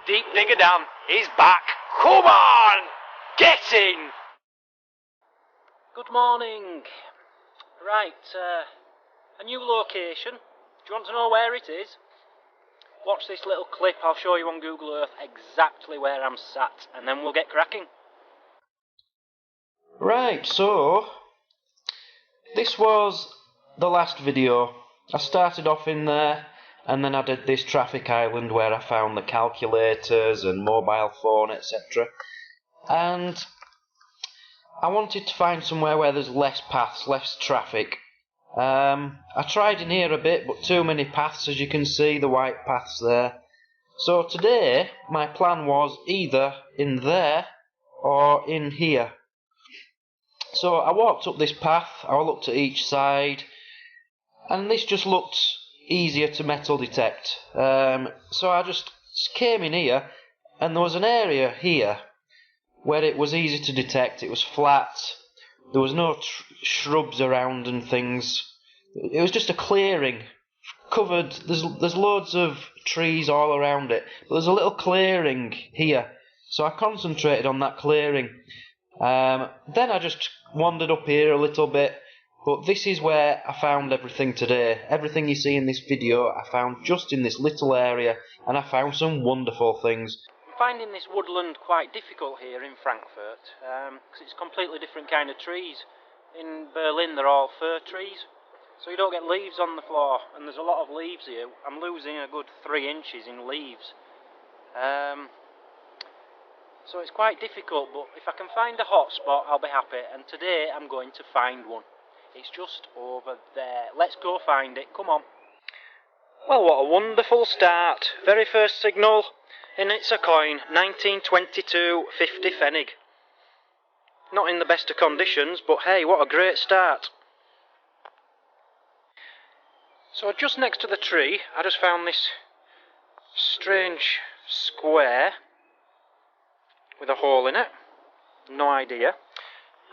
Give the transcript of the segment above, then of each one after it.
Deep Digger Dan is back. Come on! Get in! Good morning. Right, a new location. Do you want to know where it is? Watch this little clip, I'll show you on Google Earth exactly where I'm sat, and then we'll get cracking. Right, so this was the last video. I started off in there, and then I did this traffic island where I found the calculators and mobile phone, etc. And I wanted to find somewhere where there's less paths, less traffic. I tried in here a bit, but too many paths, as you can see, the white paths there. So today, my plan was either in there or in here. So I walked up this path, I looked at each side, and this just looked easier to metal detect. So I just came in here, and there was an area here where it was easy to detect. It was flat, there was no shrubs around and things. It was just a clearing, covered. There's loads of trees all around it, but there's a little clearing here. So I concentrated on that clearing. Then I just wandered up here a little bit, but this is where I found everything today. Everything you see in this video I found just in this little area, and I found some wonderful things. I'm finding this woodland quite difficult here in Frankfurt, because it's completely different kind of trees. In Berlin they're all fir trees, so you don't get leaves on the floor, and there's a lot of leaves here. I'm losing a good 3 inches in leaves. So it's quite difficult, but if I can find a hot spot, I'll be happy. And today I'm going to find one. It's just over there. Let's go find it. Come on. Well, what a wonderful start. Very first signal, and it's a coin. 1922 50 pfennig. Not in the best of conditions, but hey, what a great start. So just next to the tree, I just found this strange square with a hole in it, no idea.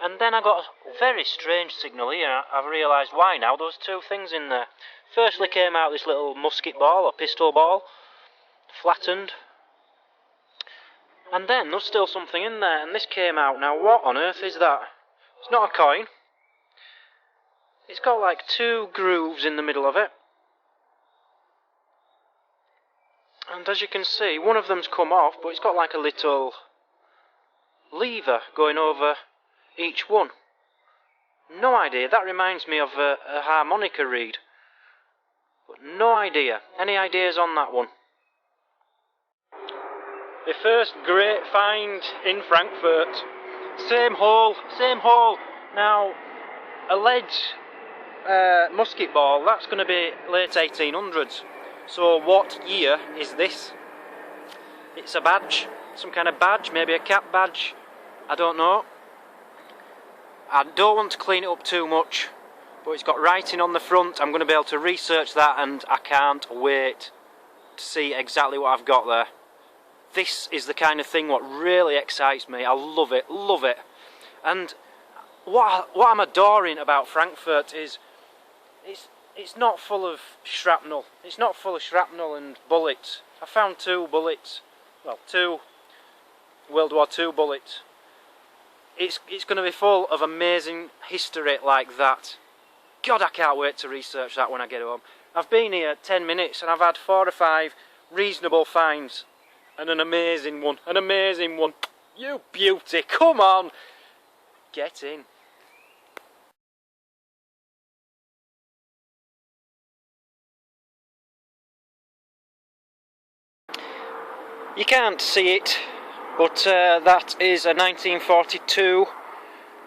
And then I got a very strange signal here. I've realised why now. There was 2 things in there. Firstly came out this little musket ball or pistol ball, flattened. And then there's still something in there, and this came out. Now what on earth is that? It's not a coin. It's got like 2 grooves in the middle of it. And as you can see, one of them's come off, but it's got like a little lever going over each one. No idea. That reminds me of a harmonica reed, but no idea. Any ideas on that one? The first great find in Frankfurt. Same hole, same hole. Now a lead musket ball, that's going to be late 1800s. So what year is this? It's a badge, some kind of badge, maybe a cap badge. I don't know. I don't want to clean it up too much, but it's got writing on the front. I'm going to be able to research that, and I can't wait to see exactly what I've got there. This is the kind of thing what really excites me. I love it, love it. And what I'm adoring about Frankfurt is it's not full of shrapnel. It's not full of shrapnel and bullets. I found 2 bullets, well, 2 World War II bullets. It's going to be full of amazing history like that. God, I can't wait to research that when I get home. I've been here 10 minutes and I've had 4 or 5 reasonable finds. And an amazing one, an amazing one. You beauty, come on! Get in. You can't see it, but that is a 1942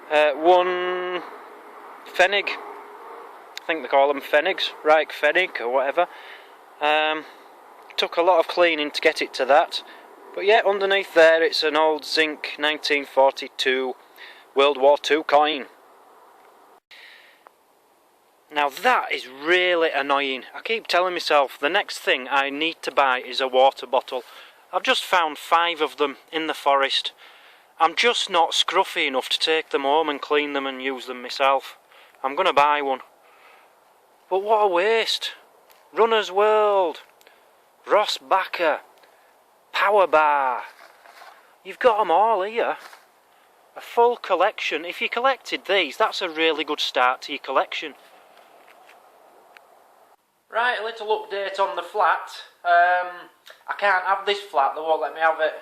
1 pfennig. I think they call them pfennigs, Reich pfennig or whatever. Took a lot of cleaning to get it to that, but yeah, underneath there it's an old zinc 1942 World War II coin. Now that is really annoying. I keep telling myself the next thing I need to buy is a water bottle. I've just found 5 of them in the forest. I'm just not scruffy enough to take them home and clean them and use them myself. I'm going to buy one. But what a waste. Runner's World, Ross Backer, power bar. You've got them all here. A full collection. If you collected these, that's a really good start to your collection. Right, a little update on the flat. I can't have this flat, they won't let me have it.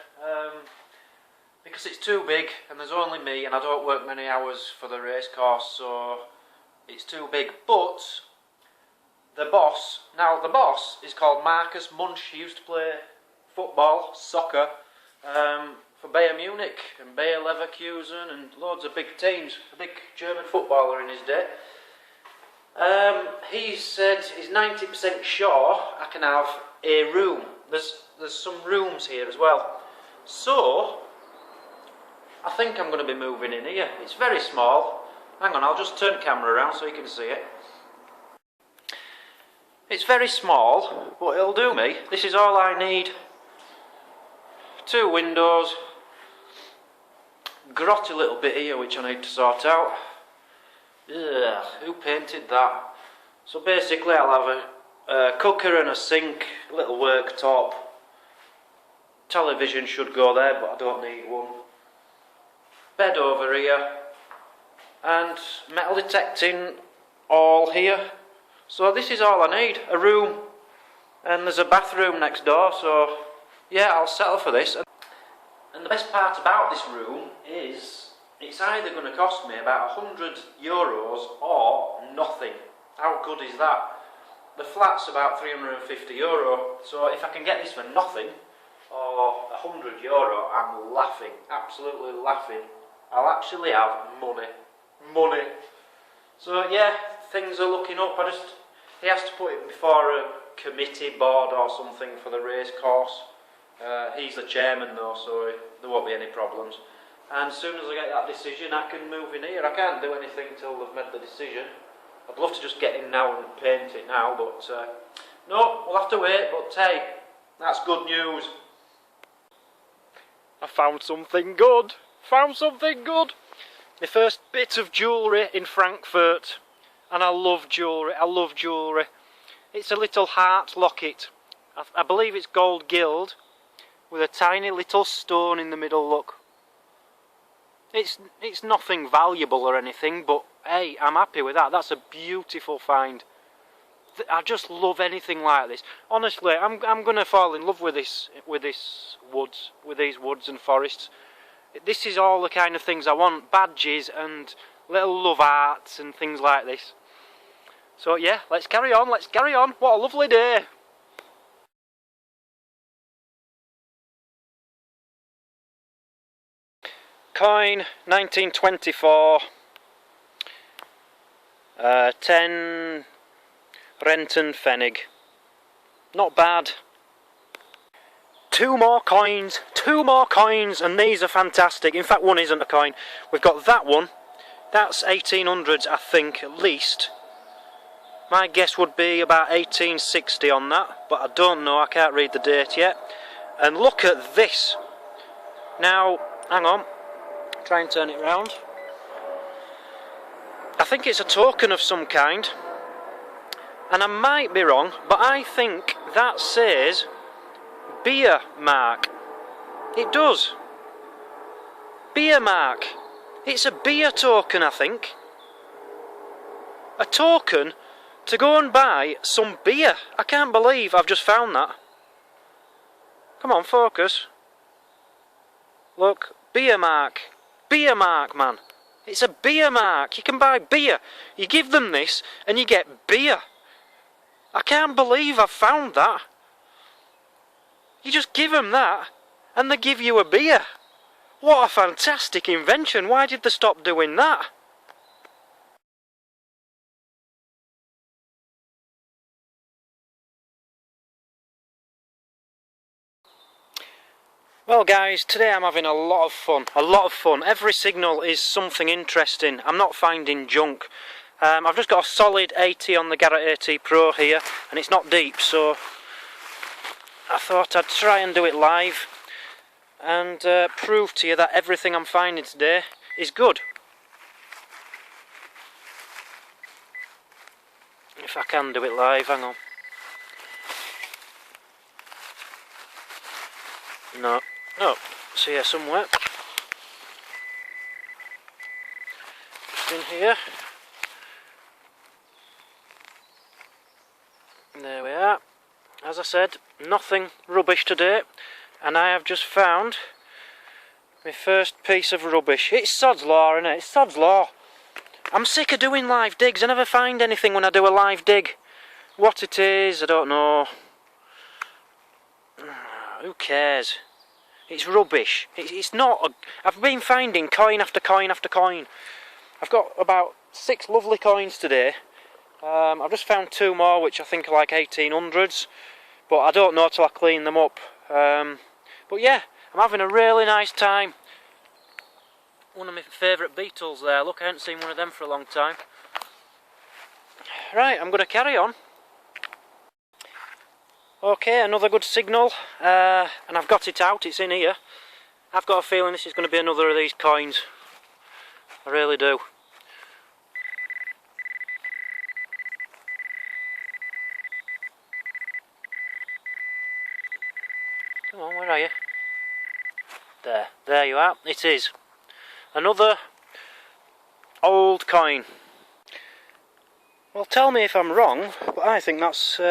Because it's too big and there's only me and I don't work many hours for the race course, so it's too big. But the boss is called Marcus Munch. He used to play football, soccer, for Bayern Munich and Bayer Leverkusen and loads of big teams. A big German footballer in his day. He said he's 90% sure I can have a room. There's some rooms here as well. So I think I'm going to be moving in here. It's very small. Hang on, I'll just turn the camera around so you can see it. It's very small, but it'll do me. This is all I need. 2 windows. Grotty little bit here which I need to sort out. Ugh, who painted that? So basically I'll have a cooker and a sink, a little worktop. Television should go there, but I don't need one. Bed over here. And metal detecting all here. So this is all I need, a room. And there's a bathroom next door, so yeah, I'll settle for this. And the best part about this room is it's either going to cost me about €100 or nothing. How good is that? The flat's about €350, so if I can get this for nothing, or €100, I'm laughing, absolutely laughing. I'll actually have money. So yeah, things are looking up. He has to put it before a committee board or something for the race course. He's the chairman though, so there won't be any problems. And as soon as I get that decision, I can move in here. I can't do anything till they've made the decision. I'd love to just get in now and paint it now, but no, we'll have to wait. But hey, that's good news. I found something good. The first bit of jewellery in Frankfurt. And I love jewellery. It's a little heart locket. I believe it's gold gilt with a tiny little stone in the middle, look. It's nothing valuable or anything, but hey, I'm happy with that. That's a beautiful find. I just love anything like this. Honestly, I'm going to fall in love with these woods and forests. This is all the kind of things I want, badges and little love arts and things like this. So yeah, let's carry on. What a lovely day. Coin 1924, 10 Renton Pfennig. Not bad. Two more coins, and these are fantastic. In fact, one isn't a coin. We've got that one. That's 1800s, I think, at least. My guess would be about 1860 on that, but I don't know. I can't read the date yet. And look at this. Now, hang on. Try and turn it round. I think it's a token of some kind, and I might be wrong, but I think that says beer mark. It does. Beer mark. It's a beer token, I think. A token to go and buy some beer. I can't believe I've just found that. Come on, focus. Look, beer mark. Beer mark, man. It's a beer mark. You can buy beer. You give them this and you get beer. I can't believe I've found that. You just give them that and they give you a beer. What a fantastic invention. Why did they stop doing that? Well guys, today I'm having a lot of fun. Every signal is something interesting. I'm not finding junk. I've just got a solid 80 on the Garrett AT Pro here, and it's not deep, so I thought I'd try and do it live and prove to you that everything I'm finding today is good. If I can do it live, hang on. No. No. It's here somewhere. Just in here. There we are. As I said, nothing rubbish today. And I have just found my first piece of rubbish. It's sod's law, innit? It's sod's law. I'm sick of doing live digs. I never find anything when I do a live dig. What it is, I don't know. Who cares? It's rubbish. It's not. I've been finding coin after coin after coin. I've got about 6 lovely coins today. I've just found 2 more, which I think are like 1800s. But I don't know till I clean them up. But yeah, I'm having a really nice time. One of my favourite beetles there. Look, I haven't seen one of them for a long time. Right, I'm going to carry on. Okay, another good signal. And I've got it out, it's in here. I've got a feeling this is going to be another of these coins. I really do. Come on, where are you? There you are. It is. Another old coin. Well, tell me if I'm wrong, but I think that's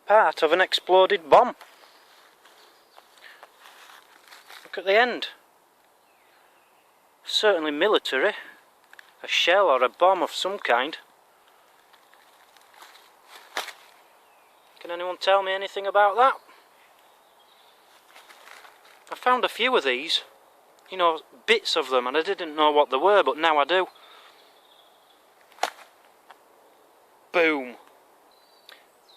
part of an exploded bomb. Look at the end. Certainly military. A shell or a bomb of some kind. Can anyone tell me anything about that? I found a few of these. You know, bits of them, and I didn't know what they were, but now I do. Boom.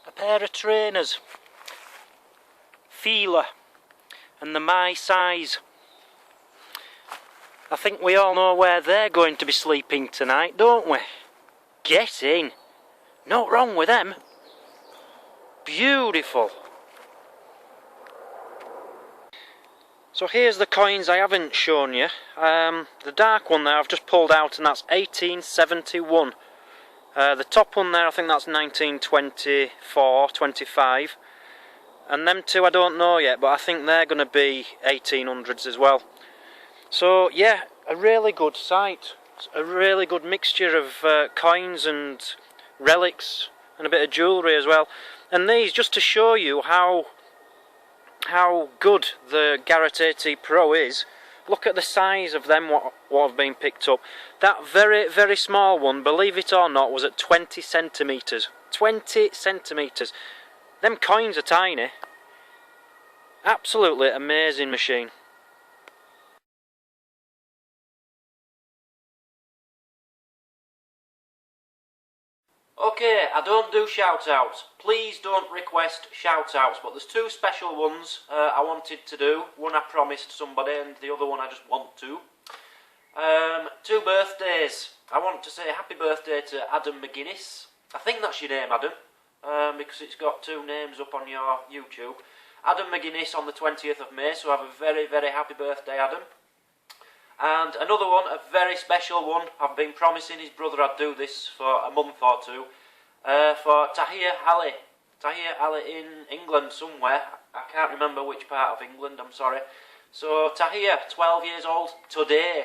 A pair of trainers. Feeler. And the my size. I think we all know where they're going to be sleeping tonight, don't we? Get in. Not wrong with them. Beautiful. So here's the coins I haven't shown you. The dark one there I've just pulled out, and that's 1871. The top one there, I think that's 1924, 25. And them two I don't know yet, but I think they're going to be 1800s as well. So yeah, a really good site. A really good mixture of coins and relics and a bit of jewellery as well. And these, just to show you how good the Garrett AT Pro is, look at the size of them what have been picked up. That very, very small one, believe it or not, was at 20 centimetres. 20 centimetres. Them coins are tiny. Absolutely amazing machine. Okay, I don't do shout-outs. Please don't request shout-outs, but there's 2 special ones I wanted to do. One I promised somebody, and the other one I just want to. 2 birthdays. I want to say happy birthday to Adam McGuinness. I think that's your name, Adam, because it's got 2 names up on your YouTube. Adam McGuinness on the 20th of May, so have a very, very happy birthday, Adam. And another one, a very special one. I've been promising his brother I'd do this for a month or 2. For Tahir Ali. Tahir Ali in England somewhere. I can't remember which part of England, I'm sorry. So Tahir, 12 years old today.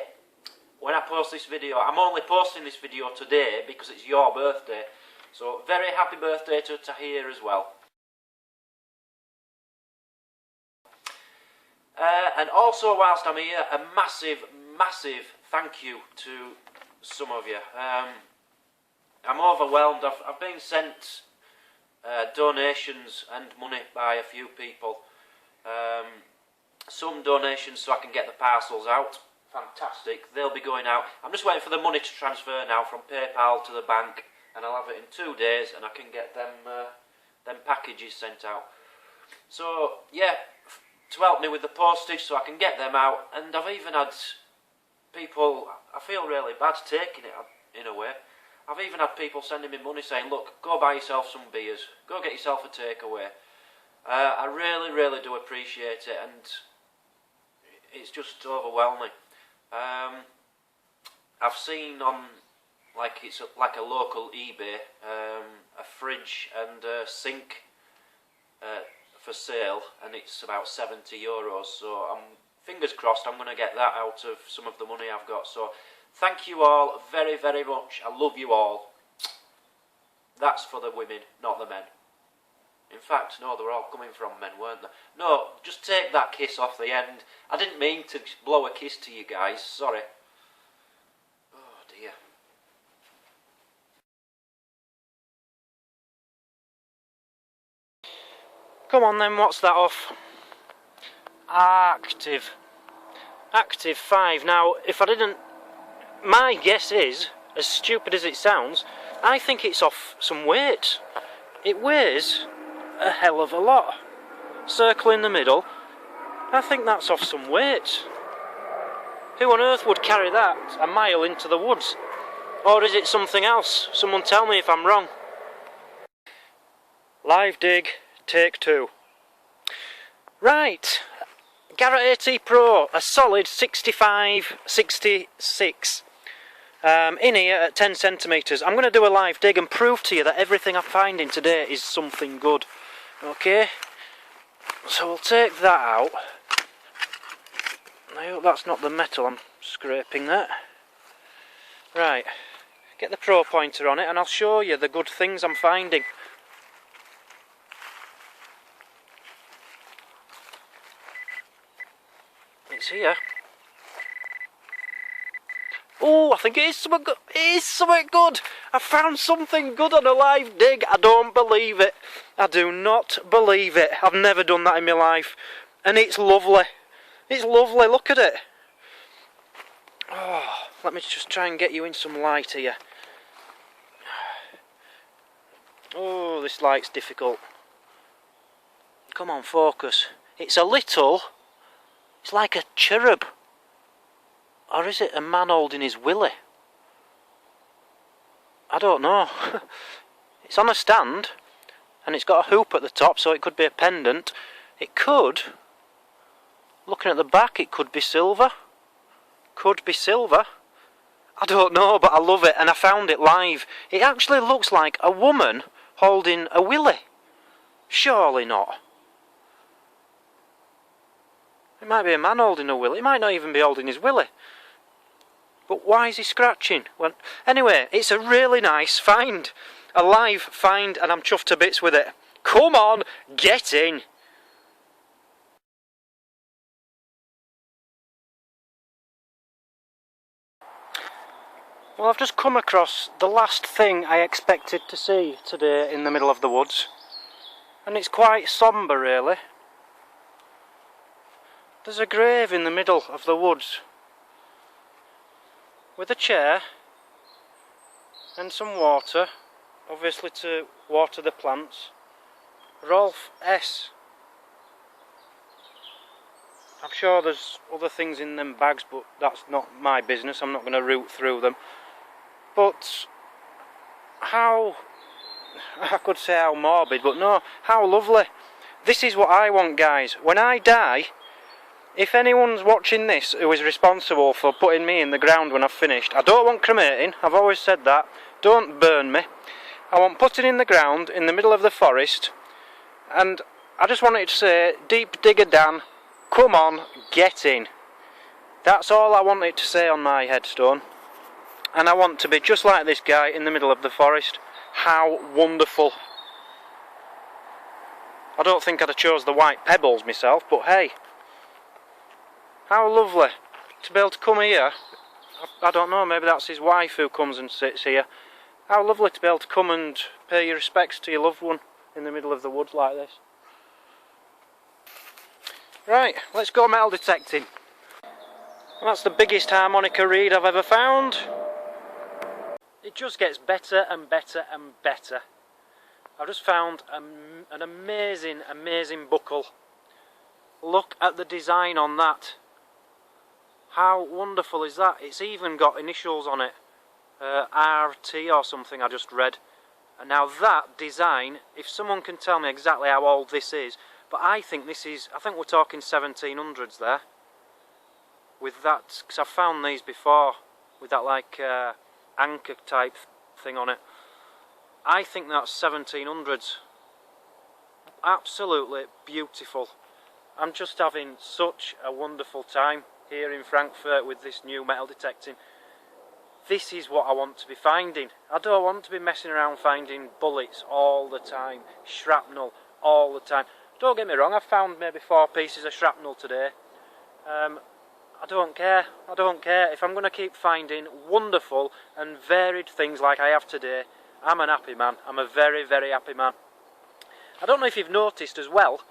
When I post this video, I'm only posting this video today because it's your birthday. So very happy birthday to Tahir as well. And also, whilst I'm here, a massive, massive thank you to some of you. I'm overwhelmed. I've been sent donations and money by a few people. Some donations so I can get the parcels out. Fantastic. They'll be going out. I'm just waiting for the money to transfer now from PayPal to the bank, and I'll have it in 2 days, and I can get them packages sent out. So yeah, to help me with the postage so I can get them out. And I've even had people, I feel really bad taking it in a way, I've even had people sending me money saying, look, go buy yourself some beers, go get yourself a takeaway. I really, really do appreciate it, and it's just overwhelming. I've seen on, it's like a local eBay, a fridge and a sink for sale, and it's about €70. So fingers crossed I'm going to get that out of some of the money I've got. So thank you all very, very much. I love you all. That's for the women, not the men. In fact, no, they were all coming from men, weren't they? No, just take that kiss off the end. I didn't mean to blow a kiss to you guys, sorry. Oh dear. Come on then, what's that off? Active. Active 5. Now, if I didn't... My guess is, as stupid as it sounds, I think it's off some weight. It weighs a hell of a lot. Circle in the middle. I think that's off some weight. Who on earth would carry that a mile into the woods? Or is it something else? Someone tell me if I'm wrong. Live dig, take 2. Right, Garrett AT Pro, a solid 65, 66. In here at 10 centimetres. I'm going to do a live dig and prove to you that everything I'm finding today is something good. Okay, so we'll take that out. I hope that's not the metal I'm scraping there. Right, get the Pro pointer on it and I'll show you the good things I'm finding. It's here. Oh, I think it is something good. It is something good. I found something good on a live dig. I don't believe it. I do not believe it. I've never done that in my life. And it's lovely. It's lovely. Look at it. Oh, let me just try and get you in some light here. Oh, this light's difficult. Come on, focus. It's a little... It's like a cherub. Or is it a man holding his willy? I don't know. It's on a stand, and it's got a hoop at the top, so it could be a pendant. It could, looking at the back, it could be silver. Could be silver. I don't know, but I love it, and I found it live. It actually looks like a woman holding a willy. Surely not. It might be a man holding a willy. It might not even be holding his willy. But why is he scratching? Well, anyway, it's a really nice find. A live find, and I'm chuffed to bits with it. Come on, get in! Well, I've just come across the last thing I expected to see today in the middle of the woods. And it's quite sombre, really. There's a grave in the middle of the woods. With a chair and some water, obviously to water the plants. Rolf S. I'm sure there's other things in them bags, but that's not my business. I'm not going to root through them. But how, I could say how morbid, but no, how lovely. This is what I want, guys. When I die, if anyone's watching this who is responsible for putting me in the ground when I've finished, I don't want cremating, I've always said that, don't burn me. I want putting in the ground in the middle of the forest, and I just wanted to say, Deep Digger Dan, come on, get in. That's all I wanted to say on my headstone. And I want to be just like this guy in the middle of the forest. How wonderful. I don't think I'd have chose the white pebbles myself, but hey. How lovely to be able to come here. I don't know, maybe that's his wife who comes and sits here. How lovely to be able to come and pay your respects to your loved one in the middle of the woods like this. Right, let's go metal detecting. And that's the biggest harmonica reed I've ever found. It just gets better and better and better. I've just found an amazing, amazing buckle. Look at the design on that. How wonderful is that? It's even got initials on it. RT or something I just read. And now that design, if someone can tell me exactly how old this is, but I think this is, I think we're talking 1700s there. With that, because I've found these before, with that like anchor type thing on it. I think that's 1700s. absolutely beautiful. I'm just having such a wonderful time here in Frankfurt with this new metal detecting. This is what I want to be finding. I don't want to be messing around finding bullets all the time, shrapnel all the time. Don't get me wrong, I've found maybe 4 pieces of shrapnel today. I don't care. I don't care. If I'm going to keep finding wonderful and varied things like I have today, I'm an happy man. I'm a very, very happy man. I don't know if you've noticed as well,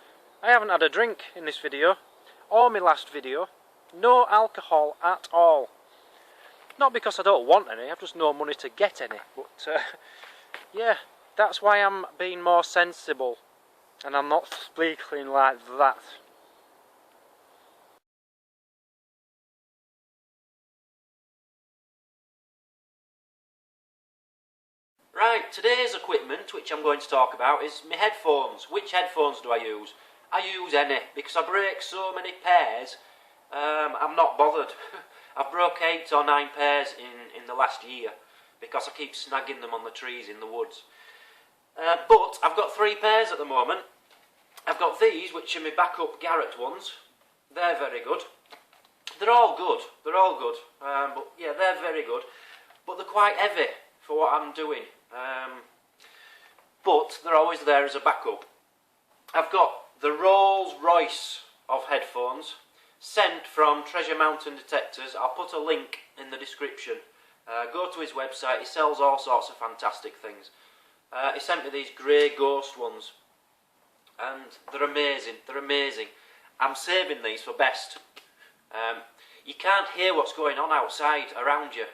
I haven't had a drink in this video, or my last video. No alcohol at all. Not because I don't want any, I've just no money to get any. But yeah, that's why I'm being more sensible. And I'm not speaking like that. Right, today's equipment, which I'm going to talk about, is my headphones. Which headphones do I use? I use any, because I break so many pairs, I'm not bothered. I've broke 8 or 9 pairs in the last year, because I keep snagging them on the trees in the woods. But I've got 3 pairs at the moment. I've got these, which are my backup Garrett ones. They're very good. They're all good. They're all good. But yeah, they're very good. But they're quite heavy for what I'm doing. But they're always there as a backup. I've got the Rolls Royce of headphones, sent from Treasure Mountain Detectors. I'll put a link in the description. Go to his website. He sells all sorts of fantastic things. He sent me these grey ghost ones, and they're amazing. They're amazing. I'm saving these for best. You can't hear what's going on outside around you.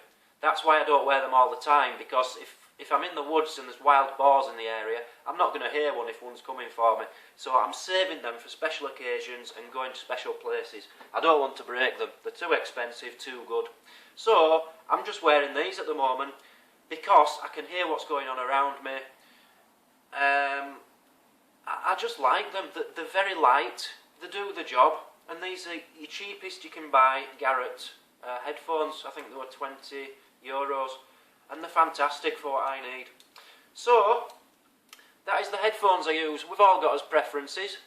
That's why I don't wear them all the time, because if I'm in the woods and there's wild boars in the area, I'm not going to hear one if one's coming for me. So I'm saving them for special occasions and going to special places. I don't want to break them. They're too expensive, too good. So I'm just wearing these at the moment because I can hear what's going on around me. I just like them. They're very light. They do the job. And these are your cheapest you can buy Garrett headphones. I think they were €20. And they're fantastic for what I need. So, that is the headphones I use. We've all got our preferences.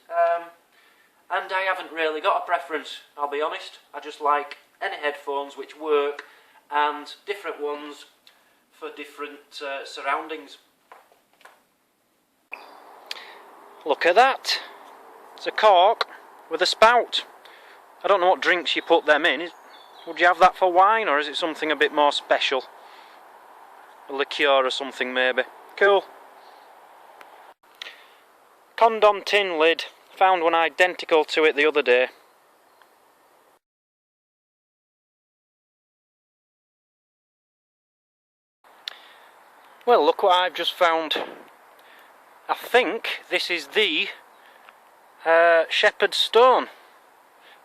And I haven't really got a preference, I'll be honest. I just like any headphones which work, and different ones for different surroundings. Look at that. It's a cork with a spout. I don't know what drinks you put them in. Would you have that for wine, or is it something a bit more special? A liqueur or something maybe. Cool. Condom tin lid. Found one identical to it the other day. Well, look what I've just found. I think this is the shepherd's stone.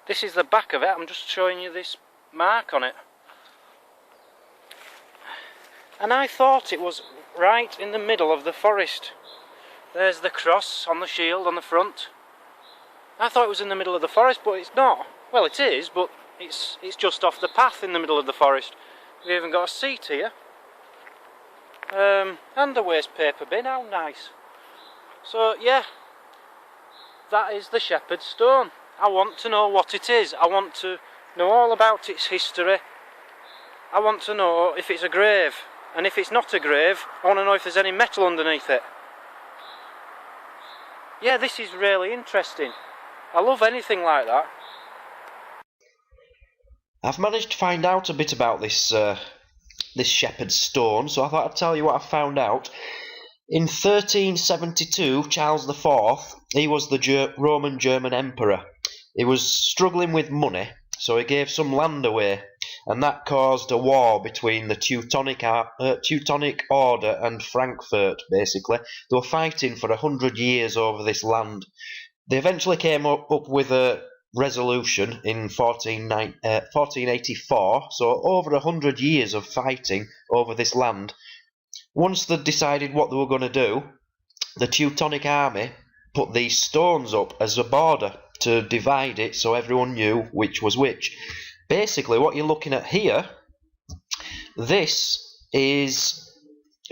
This is the back of it. I'm just showing you this mark on it. And I thought it was right in the middle of the forest. There's the cross on the shield on the front. I thought it was in the middle of the forest, but it's not. Well, it is, but it's just off the path in the middle of the forest. We've even got a seat here. And a waste paper bin, how nice. So, yeah, that is the shepherd's stone. I want to know what it is. I want to know all about its history. I want to know if it's a grave. And if it's not a grave, I want to know if there's any metal underneath it. Yeah, this is really interesting. I love anything like that. I've managed to find out a bit about this shepherd's stone, so I thought I'd tell you what I found out. In 1372, Charles IV, he was the Roman German emperor. He was struggling with money, so he gave some land away, and that caused a war between the Teutonic Order and Frankfurt, basically. They were fighting for 100 years over this land. They eventually came up with a resolution in 1484, so over 100 years of fighting over this land. Once they decided what they were going to do, the Teutonic army put these stones up as a border to divide it so everyone knew which was which. Basically, what you're looking at here, this is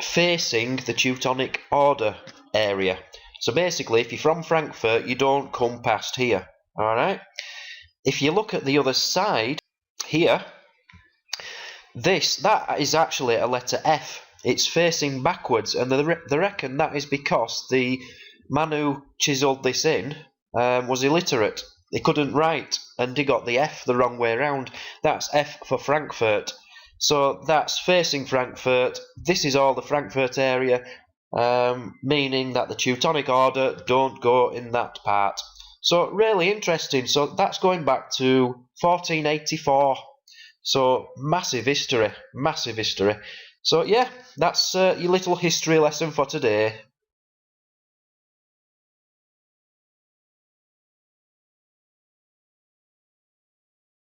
facing the Teutonic Order area. So basically, if you're from Frankfurt, you don't come past here. Alright? If you look at the other side, here, that is actually a letter F. It's facing backwards, and they reckon that is because the man who chiselled this in was illiterate. He couldn't write, and he got the F the wrong way round. That's F for Frankfurt. So that's facing Frankfurt. This is all the Frankfurt area, meaning that the Teutonic Order don't go in that part. So really interesting. So that's going back to 1484. So massive history, massive history. So yeah, that's your little history lesson for today.